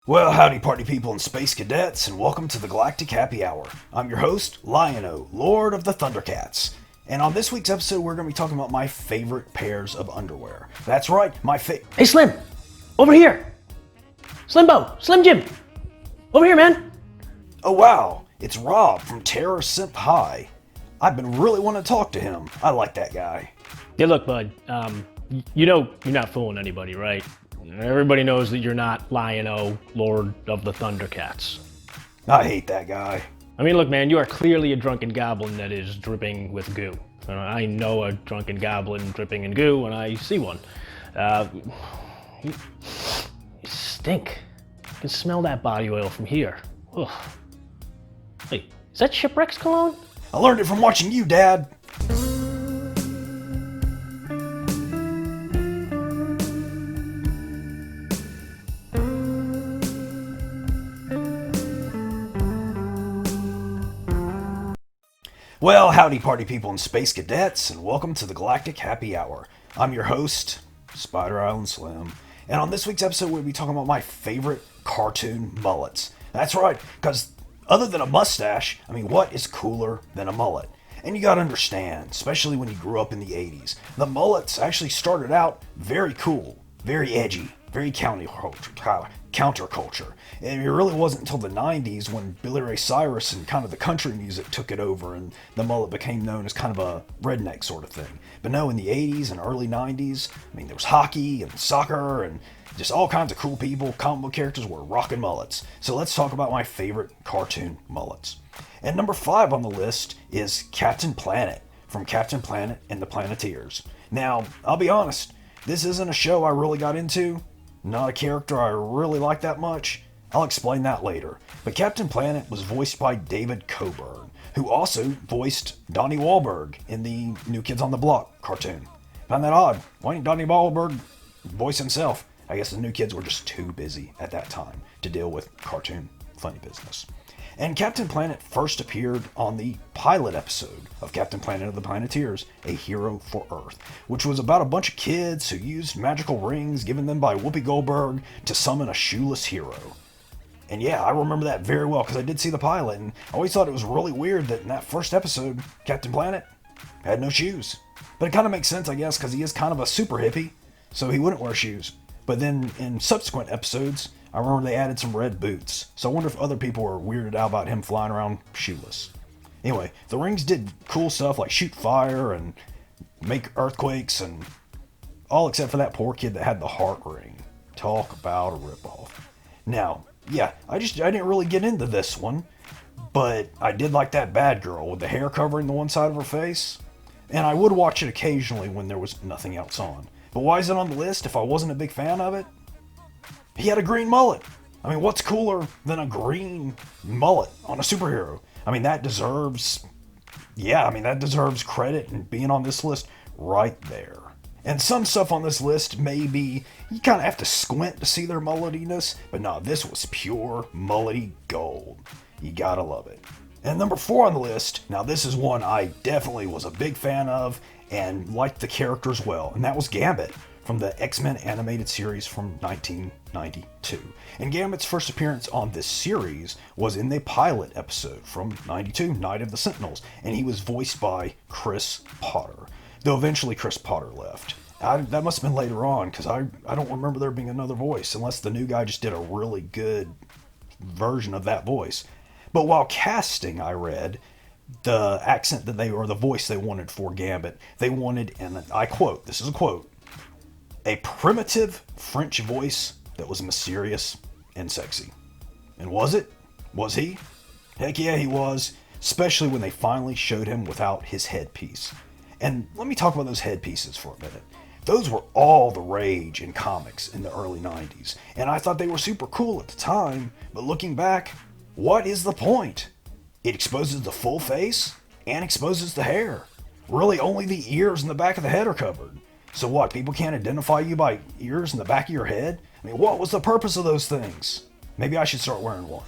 Well, howdy party people and space cadets, and welcome to the Galactic Happy Hour. I'm your host, Lion-O, Lord of the Thundercats. And on this week's episode, we're going to be talking about my favorite pairs of underwear. That's right, Hey Slim! Over here! Slimbo! Slim Jim! Over here, man! Oh wow, it's Rob from Terror Synth High. I've been really wanting to talk to him. I like that guy. Yeah, look, bud, you know you're not fooling anybody, right? Everybody knows that you're not Lion-O, Lord of the Thundercats. I hate that guy. I mean, look, man, you are clearly a drunken goblin that is dripping with goo. I know a drunken goblin dripping in goo when I see one. You stink. I can smell that body oil from here. Ugh. Wait, is that Shipwreck's cologne? I learned it from watching you, Dad. Well, howdy party people and space cadets, and welcome to the Galactic Happy Hour. I'm your host, Spider Island Slim, and on this week's episode we'll be talking about my favorite cartoon mullets. That's right, because other than a mustache, I mean, what is cooler than a mullet? And you gotta understand, especially when you grew up in the 80s, the mullets actually started out very cool, very edgy, very counterculture. And it really wasn't until the 90s when Billy Ray Cyrus and kind of the country music took it over and the mullet became known as kind of a redneck sort of thing. But no, in the 80s and early 90s, I mean, there was hockey and soccer and just all kinds of cool people, comic book characters were rocking mullets. So let's talk about my favorite cartoon mullets. And number 5 on the list is Captain Planet from Captain Planet and the Planeteers. Now, I'll be honest, this isn't a show I really got into, not a character I really like that much. I'll explain that later. But Captain Planet was voiced by David Coburn, who also voiced Donnie Wahlberg in the New Kids on the Block cartoon. Found that odd. Why didn't Donnie Wahlberg voice himself? I guess the New Kids were just too busy at that time to deal with cartoon funny business. And Captain Planet first appeared on the pilot episode of Captain Planet of the Planeteers, A Hero for Earth, which was about a bunch of kids who used magical rings given them by Whoopi Goldberg to summon a shoeless hero. And yeah, I remember that very well because I did see the pilot, and I always thought it was really weird that in that first episode, Captain Planet had no shoes. But it kind of makes sense, I guess, because he is kind of a super hippie, so he wouldn't wear shoes. But then in subsequent episodes, I remember they added some red boots, so I wonder if other people were weirded out about him flying around shoeless. Anyway, the rings did cool stuff like shoot fire and make earthquakes and all except for that poor kid that had the heart ring. Talk about a ripoff. Now, yeah, I didn't really get into this one, but I did like that bad girl with the hair covering the one side of her face, and I would watch it occasionally when there was nothing else on. But why is it on the list if I wasn't a big fan of it? He had a green mullet. I mean, what's cooler than a green mullet on a superhero? I mean, that deserves credit and being on this list right there. And some stuff on this list may be, you kind of have to squint to see their mulletiness, but no, this was pure mullety gold. You gotta love it. And number 4 on the list, now this is one I definitely was a big fan of and liked the character as well, and that was Gambit from the X-Men animated series from 1992. And Gambit's first appearance on this series was in the pilot episode from 92, Night of the Sentinels, and he was voiced by Chris Potter. Though eventually Chris Potter left. That must have been later on, because I don't remember there being another voice, unless the new guy just did a really good version of that voice. But while casting, I read, the accent that the voice they wanted for Gambit, they wanted, and I quote, this is a quote, a primitive French voice that was mysterious and sexy. And was it? Was he? Heck yeah, he was, especially when they finally showed him without his headpiece. And let me talk about those headpieces for a minute. Those were all the rage in comics in the early 90s, and I thought they were super cool at the time, but looking back, what is the point? It exposes the full face and exposes the hair. Really, only the ears and the back of the head are covered. So what, people can't identify you by ears in the back of your head? I mean, what was the purpose of those things? Maybe I should start wearing one.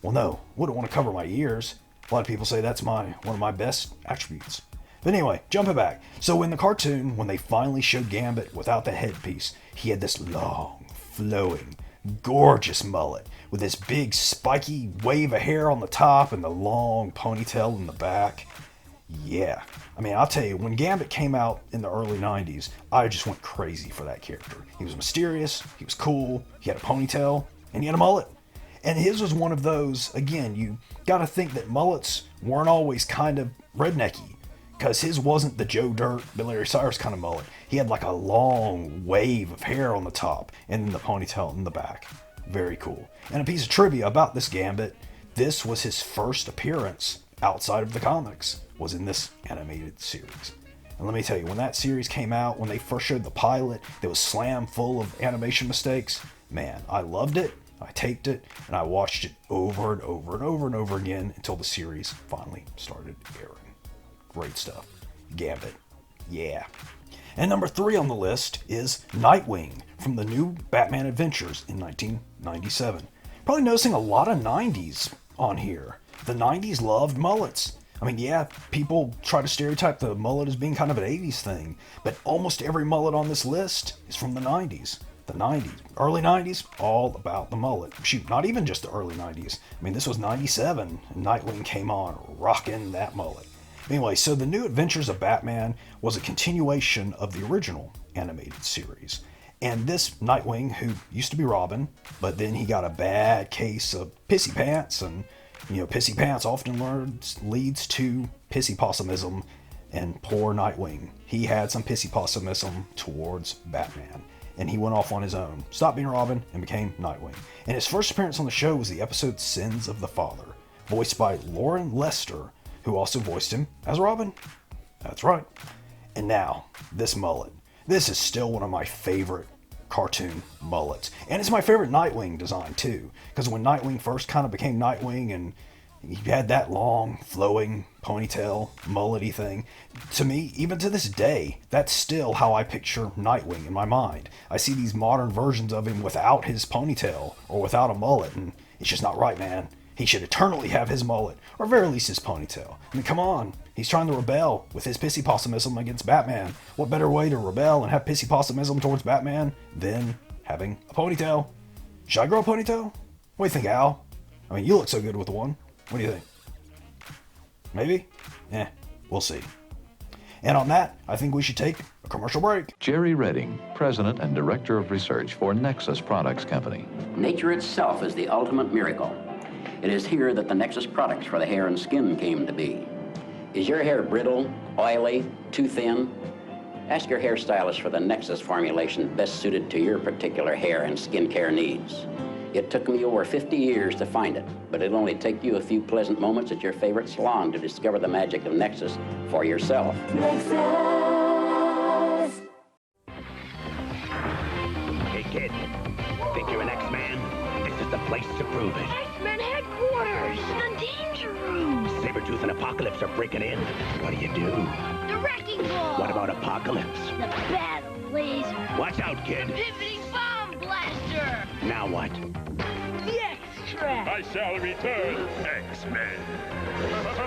Well, no, wouldn't want to cover my ears. A lot of people say that's one of my best attributes. But anyway, jumping back. So in the cartoon, when they finally showed Gambit without the headpiece, he had this long, flowing, Gorgeous mullet with this big spiky wave of hair on the top and the long ponytail in the back. Yeah, I mean, I'll tell you, when Gambit came out in the early 90s, I just went crazy for that character. He was mysterious, he was cool, he had a ponytail, and he had a mullet. And his was one of those, again, you gotta think that mullets weren't always kind of rednecky, because his wasn't the Joe Dirt, Billy Ray Cyrus kind of mullet. He had like a long wave of hair on the top, and then the ponytail in the back. Very cool. And a piece of trivia about this Gambit, this was his first appearance outside of the comics, was in this animated series. And let me tell you, when that series came out, when they first showed the pilot that was slam full of animation mistakes, man, I loved it, I taped it, and I watched it over and over and over and over again until the series finally started airing. Great stuff. Gambit. Yeah. And number 3 on the list is Nightwing from the new Batman Adventures in 1997. Probably noticing a lot of 90s on here. The 90s loved mullets. I mean, yeah, people try to stereotype the mullet as being kind of an 80s thing, but almost every mullet on this list is from the 90s. The 90s, early 90s, all about the mullet. Shoot, not even just the early 90s. I mean, this was 97, and Nightwing came on rocking that mullet. Anyway, so the New Adventures of Batman was a continuation of the original animated series. And this Nightwing, who used to be Robin, but then he got a bad case of pissy pants, and pissy pants often leads to pissy possumism, and poor Nightwing. He had some pissy possumism towards Batman, and he went off on his own, stopped being Robin, and became Nightwing. And his first appearance on the show was the episode Sins of the Father, voiced by Lauren Lester, who also voiced him as Robin. That's right. And now, this mullet. This is still one of my favorite cartoon mullets. And it's my favorite Nightwing design too, because when Nightwing first kind of became Nightwing and he had that long, flowing ponytail, mullety thing, to me, even to this day, that's still how I picture Nightwing in my mind. I see these modern versions of him without his ponytail or without a mullet, and it's just not right, man. He should eternally have his mullet, or very least his ponytail. I mean, come on. He's trying to rebel with his pissy possumism against Batman. What better way to rebel and have pissy possumism towards Batman than having a ponytail? Should I grow a ponytail? What do you think, Al? I mean, you look so good with one. What do you think? Maybe? We'll see. And on that, I think we should take a commercial break. Jerry Redding, President and Director of Research for Nexus Products Company. Nature itself is the ultimate miracle. It is here that the Nexus products for the hair and skin came to be. Is your hair brittle, oily, too thin? Ask your hairstylist for the Nexus formulation best suited to your particular hair and skincare needs. It took me over 50 years to find it, but it'll only take you a few pleasant moments at your favorite salon to discover the magic of Nexus for yourself. Nexus! Hey, kid. Think you're an X-Man? This is the place to prove it. X-Men headquarters! The danger room! Sabretooth and Apocalypse are breaking in. What do you do? The wrecking ball! What about Apocalypse? The battle laser! Watch out, kid. Pivoting bomb blaster! Now what? The X-Track! I shall return, X-Men.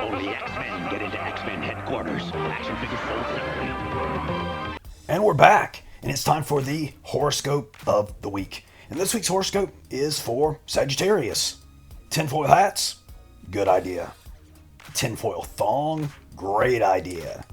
Only X-Men get into X-Men headquarters. Action figures sold separately. And we're back, and it's time for the horoscope of the week. And this week's horoscope is for Sagittarius. Tinfoil hats? Good idea. Tinfoil thong? Great idea.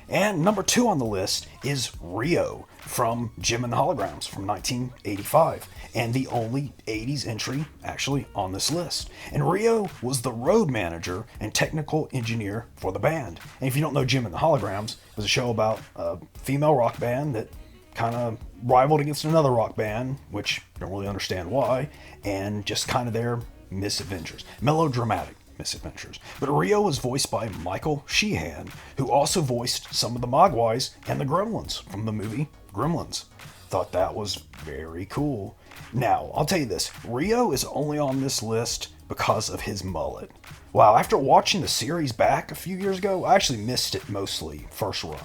And number 2 on the list is Rio from Jim and the Holograms from 1985, and the only 80s entry actually on this list. And Rio was the road manager and technical engineer for the band. And if you don't know Jim and the Holograms, it was a show about a female rock band that kind of rivaled against another rock band, which I don't really understand why, and just kind of their misadventures. Melodramatic misadventures. But Rio was voiced by Michael Sheehan, who also voiced some of the Mogwais and the Gremlins from the movie Gremlins. Thought that was very cool. Now, I'll tell you this, Rio is only on this list because of his mullet. Wow, after watching the series back a few years ago, I actually missed it mostly first run.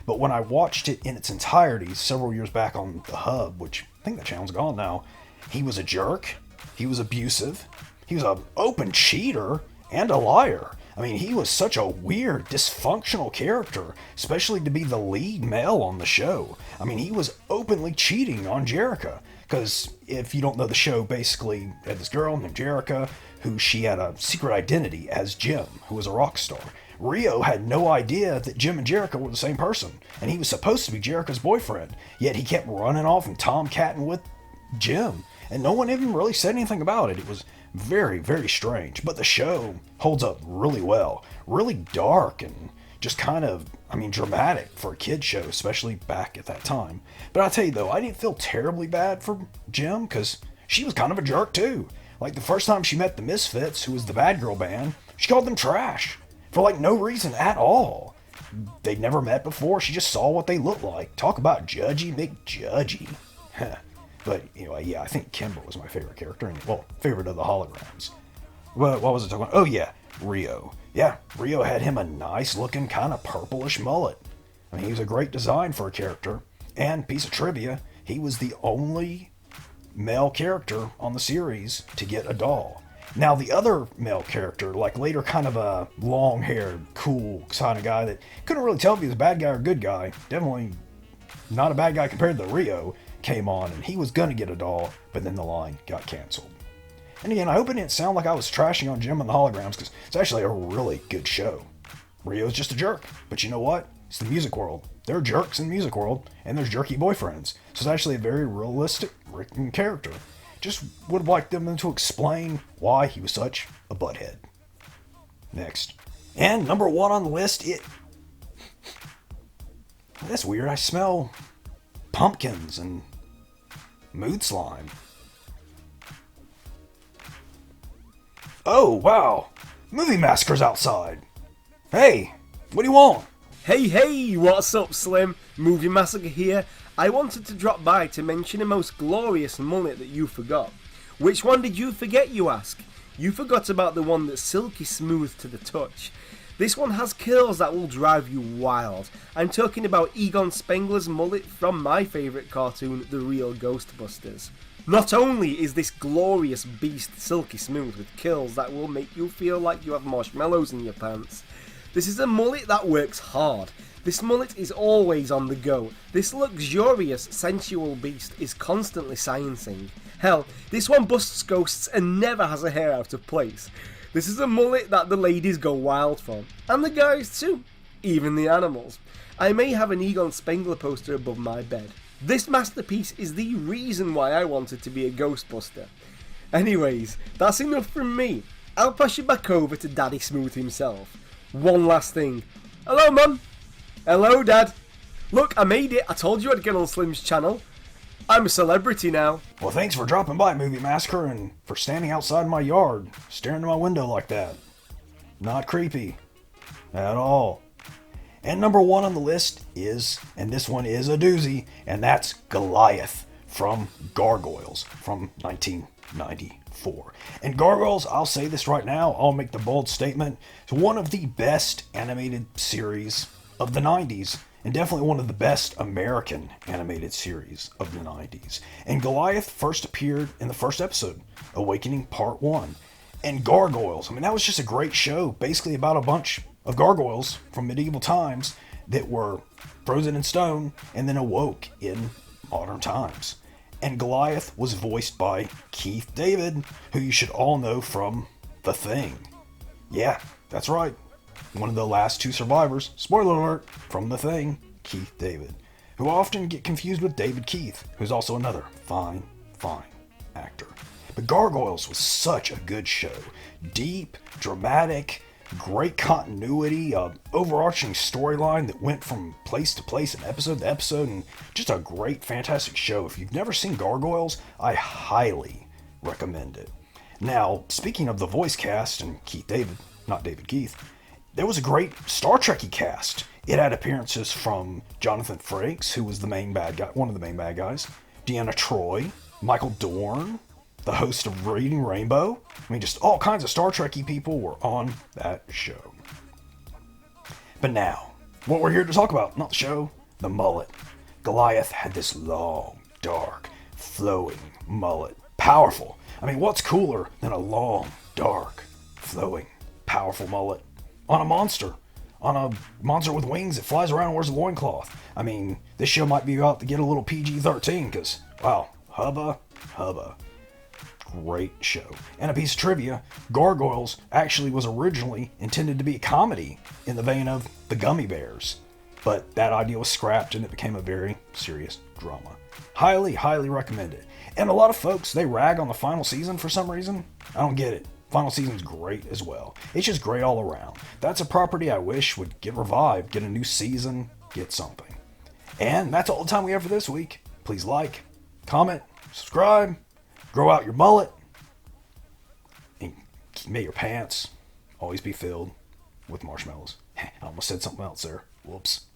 But when I watched it in its entirety several years back on the Hub, which I think that channel's gone now, he was a jerk, he was abusive, he was an open cheater, and a liar. I mean, he was such a weird, dysfunctional character, especially to be the lead male on the show. I mean, he was openly cheating on Jerica, Because if you don't know the show, basically had this girl named Jerrica, who she had a secret identity as Jim, who was a rock star. Rio had no idea that Jim and Jerrica were the same person, and he was supposed to be Jerrica's boyfriend, yet he kept running off and tomcatting with Jim, and no one even really said anything about it. It was very, very strange, but the show holds up really well, really dark and just kind of, dramatic for a kid's show, especially back at that time. But I'll tell you though, I didn't feel terribly bad for Jim, because she was kind of a jerk too. Like the first time she met the Misfits, who was the bad girl band, she called them trash. For like no reason at all. They'd never met before, she just saw what they looked like. Talk about judgy McJudgy. But anyway, yeah, I think Kimber was my favorite character, and well, favorite of the holograms. What was it talking about? Oh yeah, Rio. Yeah, Rio had him a nice looking kind of purplish mullet. He was a great design for a character. And piece of trivia, he was the only male character on the series to get a doll. Now the other male character, like later kind of a long-haired, cool kind of guy that couldn't really tell if he was a bad guy or a good guy, definitely not a bad guy compared to Rio, came on and he was gonna get a doll, but then the line got canceled. And again, I hope it didn't sound like I was trashing on Jim and the Holograms, because it's actually a really good show. Rio's just a jerk, but you know what? It's the music world. There are jerks in the music world, and there's jerky boyfriends. So it's actually a very realistic written character. Just would have liked them to explain why he was such a butthead. Next. And number 1 on the list, that's weird. I smell pumpkins and mood slime. Oh, wow. Movie Massacre's outside. Hey, what do you want? Hey, what's up, Slim? Movie Massacre here. I wanted to drop by to mention a most glorious mullet that you forgot. Which one did you forget, you ask? You forgot about the one that's silky smooth to the touch. This one has curls that will drive you wild. I'm talking about Egon Spengler's mullet from my favourite cartoon, The Real Ghostbusters. Not only is this glorious beast silky smooth with curls that will make you feel like you have marshmallows in your pants, this is a mullet that works hard. This mullet is always on the go. This luxurious, sensual beast is constantly sciencing. Hell, this one busts ghosts and never has a hair out of place. This is a mullet that the ladies go wild for. And the guys too. Even the animals. I may have an Egon Spengler poster above my bed. This masterpiece is the reason why I wanted to be a Ghostbuster. Anyways, that's enough from me. I'll pass you back over to Daddy Smooth himself. One last thing. Hello, Mum. Hello, Dad. Look, I made it. I told you I'd get on Slim's channel. I'm a celebrity now. Well, thanks for dropping by, Movie Massacre, and for standing outside my yard, staring at my window like that. Not creepy. At all. And number 1 on the list is, and this one is a doozy, and that's Goliath from Gargoyles from 1994. And Gargoyles, I'll say this right now, I'll make the bold statement, it's one of the best animated series of the 90s, and definitely one of the best American animated series of the 90s. And Goliath first appeared in the first episode, Awakening Part 1. And Gargoyles, that was just a great show, basically about a bunch of gargoyles from medieval times that were frozen in stone and then awoke in modern times. And Goliath was voiced by Keith David, who you should all know from The Thing. Yeah, that's right. One of the last 2 survivors, spoiler alert, from The Thing, Keith David, who often get confused with David Keith, who's also another fine actor. But Gargoyles was such a good show. Deep, dramatic, great continuity, overarching storyline that went from place to place and episode to episode, and just a great, fantastic show. If you've never seen Gargoyles, I highly recommend it. Now, speaking of the voice cast and Keith David, not David Keith, there was a great Star Trek-y cast. It had appearances from Jonathan Frakes, who was the main bad guy, one of the main bad guys, Deanna Troi, Michael Dorn, the host of Reading Rainbow. Just all kinds of Star Trek-y people were on that show. But now, what we're here to talk about, not the show, the mullet. Goliath had this long, dark, flowing mullet. Powerful. What's cooler than a long, dark, flowing, powerful mullet on a monster? On a monster with wings that flies around and wears a loincloth. This show might be about to get a little PG-13 because, wow, Hubba hubba. Great show. And a piece of trivia, Gargoyles actually was originally intended to be a comedy in the vein of the Gummy Bears. But that idea was scrapped and it became a very serious drama. Highly, highly recommend it. And a lot of folks, they rag on the final season for some reason. I don't get it. Final season's great as well. It's just great all around. That's a property I wish would get revived, get a new season, get something. And that's all the time we have for this week. Please like, comment, subscribe, grow out your mullet, and may your pants always be filled with marshmallows. I almost said something else there. Whoops.